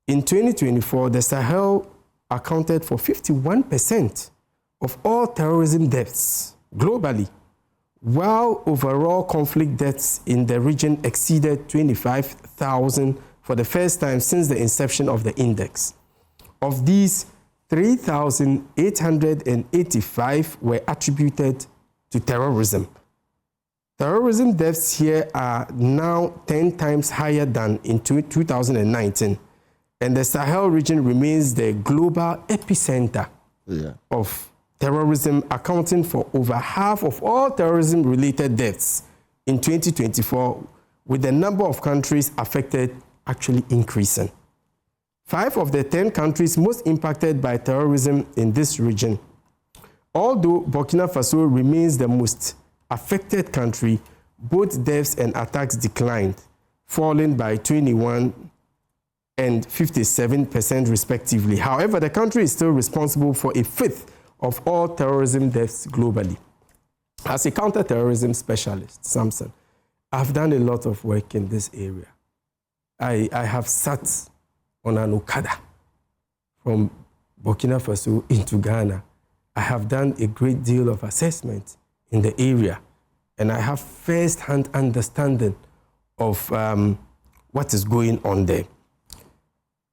In 2024, the Sahel accounted for 51% of all terrorism deaths globally, while overall conflict deaths in the region exceeded 25,000 for the first time since the inception of the index. Of these, 3,885 were attributed to terrorism. Terrorism deaths here are now 10 times higher than in 2019, and the Sahel region remains the global epicenter of terrorism, accounting for over half of all terrorism-related deaths in 2024, with the number of countries affected actually increasing. 5 of the 10 countries most impacted by terrorism in this region. Although Burkina Faso remains the most affected country, both deaths and attacks declined, falling by 21% and 57% respectively. However, the country is still responsible for a fifth of all terrorism deaths globally. As a counter-terrorism specialist, Samson, I've done a lot of work in this area. I have sat on an Okada from Burkina Faso into Ghana. I have done a great deal of assessment in the area, and I have first-hand understanding of what is going on there.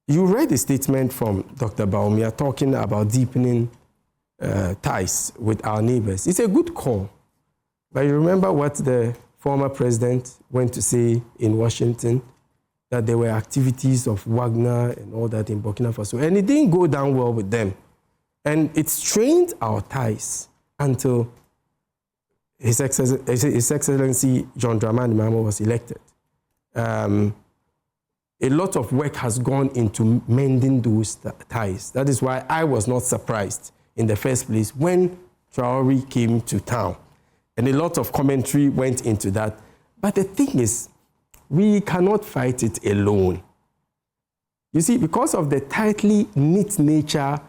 You read a statement from Dr. Baumia talking about deepening ties with our neighbors. It's a good call, but you remember what the former president went to say in Washington, that there were activities of Wagner and all that in Burkina Faso, and it didn't go down well with them. And it strained our ties until His Excellency John Dramani Mahama was elected. A lot of work has gone into mending those ties. That is why I was not surprised in the first place when Traore came to town. And a lot of commentary went into that. But the thing is, we cannot fight it alone. You see, because of the tightly knit nature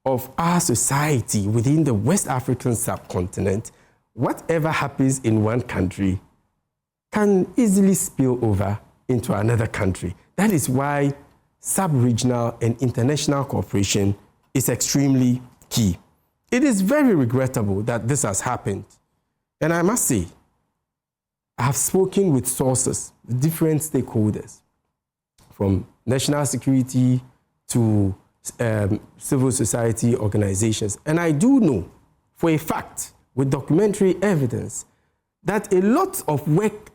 of our society within the West African subcontinent, whatever happens in one country can easily spill over into another country. That is why sub-regional and international cooperation is extremely key. It is very regrettable that this has happened. And I must say, I have spoken with sources, different stakeholders, from national security to civil society organizations. And I do know for a fact, with documentary evidence, that a lot of work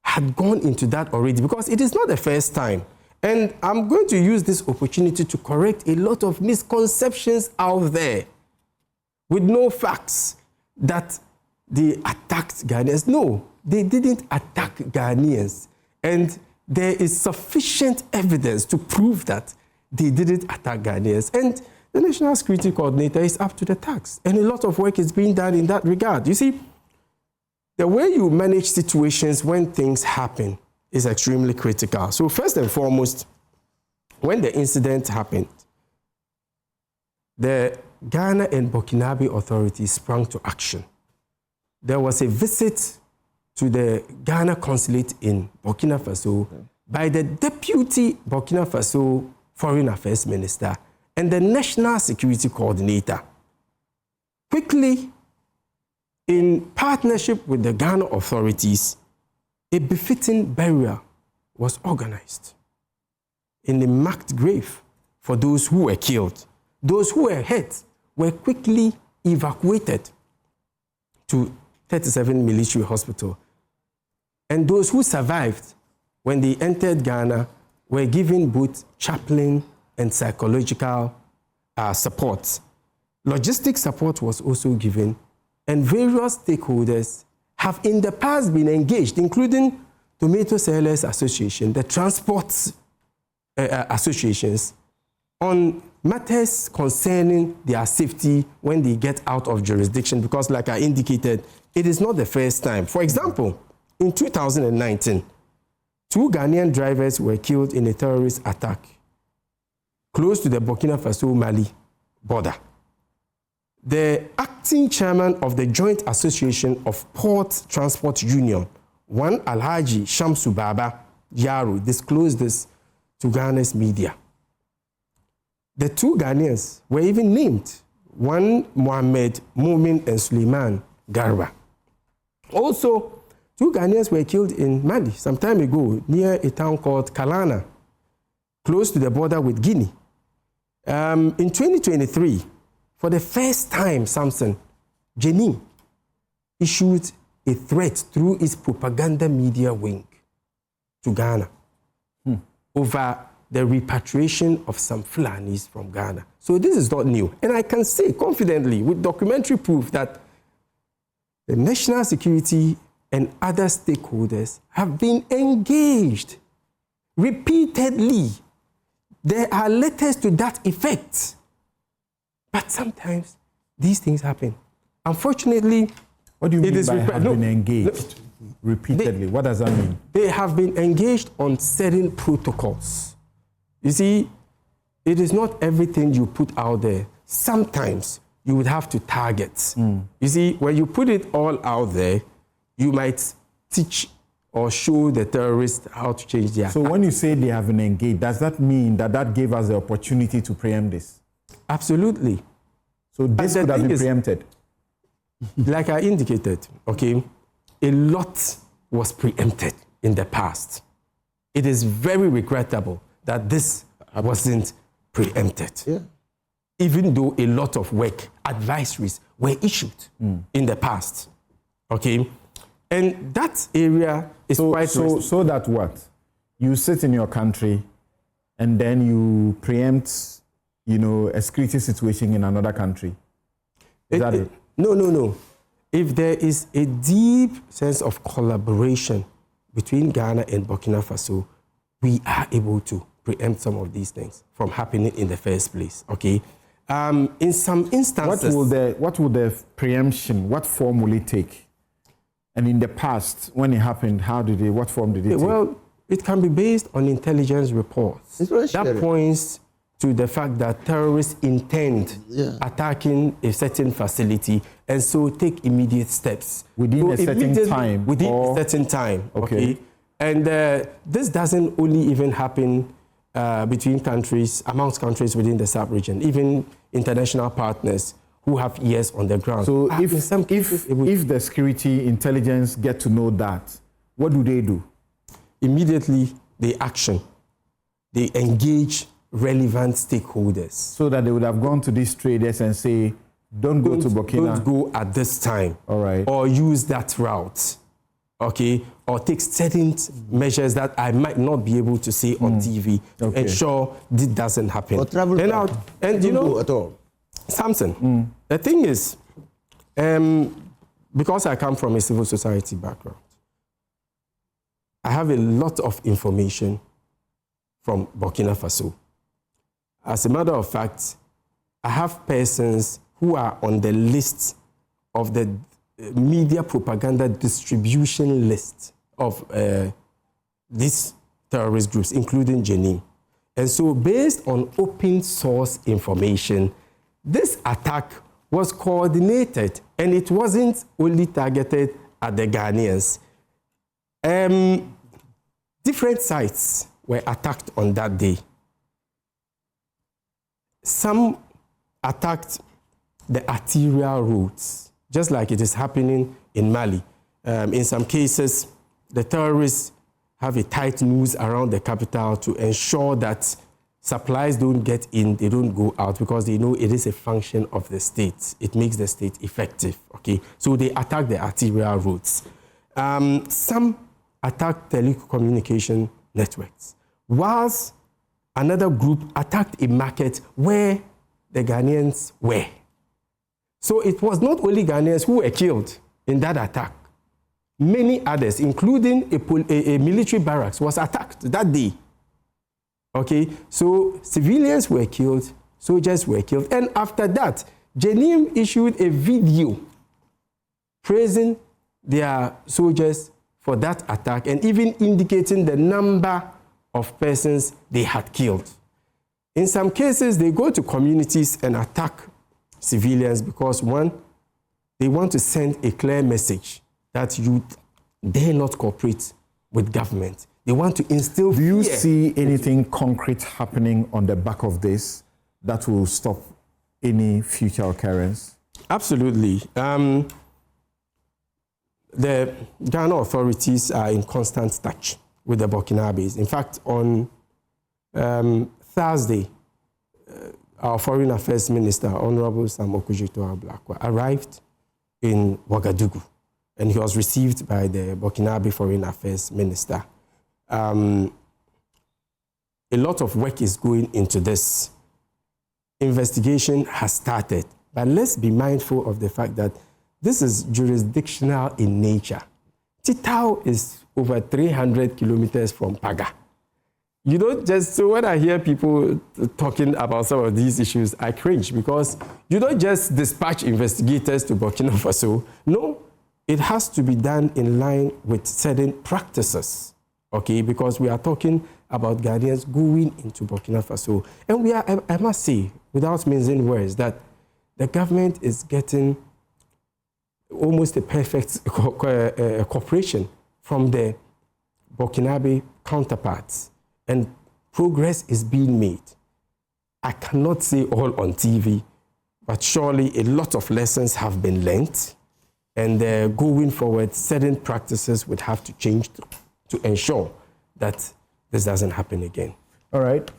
had gone into that already, because it is not the first time. And I'm going to use this opportunity to correct a lot of misconceptions out there with no facts that they attacked Ghanaians. No, they didn't attack Ghanaians. And there is sufficient evidence to prove that they didn't attack Ghanaians. And the National Security Coordinator is up to the task. And a lot of work is being done in that regard. You see, the way you manage situations when things happen is extremely critical. So first and foremost, when the incident happened, the Ghana and Burkinabe authorities sprang to action. There was a visit to the Ghana consulate in Burkina Faso by the Deputy Burkina Faso Foreign Affairs Minister and the National Security Coordinator. Quickly, in partnership with the Ghana authorities, a befitting burial was organized in a marked grave for those who were killed. Those who were hurt were quickly evacuated to 37 Military Hospital. And those who survived, when they entered Ghana, were given both chaplain and psychological support. Logistic support was also given, and various stakeholders have in the past been engaged, including Tomato Sellers Association, the transport associations, on matters concerning their safety when they get out of jurisdiction, because like I indicated, it is not the first time. For example, in 2019, 2 Ghanaian drivers were killed in a terrorist attack close to the Burkina Faso-Mali border. The acting chairman of the Joint Association of Port Transport Union, one Alhaji Shamsu Baba Yaro, disclosed this to Ghana's media. The two Ghanaians were even named. One, Mohammed Mumin and Suleiman Garba. Also, two Ghanaians were killed in Mali some time ago near a town called Kalana, close to the border with Guinea. In 2023, for the first time, Jenin issued a threat through its propaganda media wing to Ghana over the repatriation of some Fulanis from Ghana. So this is not new. And I can say confidently with documentary proof that the national security and other stakeholders have been engaged repeatedly. There are letters to that effect. But sometimes these things happen. Unfortunately, what do you mean by have been engaged repeatedly? What does that mean? They have been engaged on certain protocols. You see, it is not everything you put out there. Sometimes you would have to target. You see, when you put it all out there, you might teach or show the terrorists how to change their So when you say they have been engaged, does that mean that gave us the opportunity to preempt this? Absolutely. So this could have been preempted? Like I indicated, okay, a lot was preempted in the past. It is very regrettable that this wasn't preempted. Yeah. Even though a lot of work, advisories were issued in the past, okay? And that area is quite... So that what? You sit in your country and then you preempt, a security situation in another country. Is that it? No. If there is a deep sense of collaboration between Ghana and Burkina Faso, we are able to preempt some of these things from happening in the first place, okay? In some instances... What will the preemption, what form will it take? And in the past, when it happened, what form did it take? Well, it can be based on intelligence reports. That points to the fact that terrorists intend attacking a certain facility and so take immediate steps. Within a certain time? Within a certain time, okay? And this doesn't only even happen between countries, amongst countries within the sub-region, even international partners who have ears on the ground. So if the security intelligence get to know that, what do? Immediately, they action. They engage relevant stakeholders. So that they would have gone to these traders and say, don't go to Burkina. Don't go at this time. All right. Or use that route. Okay? Or take certain measures that I might not be able to say on TV. Okay. Ensure this doesn't happen. Or travel and you know, at all. Samson, the thing is, because I come from a civil society background, I have a lot of information from Burkina Faso. As a matter of fact, I have persons who are on the list of the media propaganda distribution list of these terrorist groups, including Jenin. And so based on open source information, this attack was coordinated and it wasn't only targeted at the Ghanaians. Different sites were attacked on that day. Some attacked the arterial routes, just like it is happening in Mali. In some cases, the terrorists have a tight noose around the capital to ensure that supplies don't get in, they don't go out, because they know it is a function of the state. It makes the state effective, okay? So they attack the arterial routes. Some attacked telecommunication networks, whilst another group attacked a market where the Ghanaians were. So it was not only Ghanaians who were killed in that attack. Many others, including a military barracks, was attacked that day. Okay, so civilians were killed, soldiers were killed, and after that, Jenin issued a video praising their soldiers for that attack and even indicating the number of persons they had killed. In some cases, they go to communities and attack civilians because, one, they want to send a clear message that you dare not cooperate with government. They want to instill fear. Do you see anything concrete happening on the back of this that will stop any future occurrence? Absolutely. The Ghana authorities are in constant touch with the Burkinabes. In fact, on Thursday, our Foreign Affairs Minister, Honorable Sam Okudzeto-Ablakwa, arrived in Ouagadougou, and he was received by the Burkinabe Foreign Affairs Minister. A lot of work is going into this. Investigation has started, but let's be mindful of the fact that this is jurisdictional in nature. Titao is over 300 kilometers from Paga. You don't just, so when I hear people talking about some of these issues, I cringe, because you don't just dispatch investigators to Burkina Faso. No, it has to be done in line with certain practices, okay? Because we are talking about Ghanaians going into Burkina Faso. And we are, I must say, without mincing words, that the government is getting almost a perfect cooperation from the Burkinabe counterparts, and progress is being made. I cannot say all on TV, but surely a lot of lessons have been learned, and going forward, certain practices would have to change to ensure that this doesn't happen again. All right.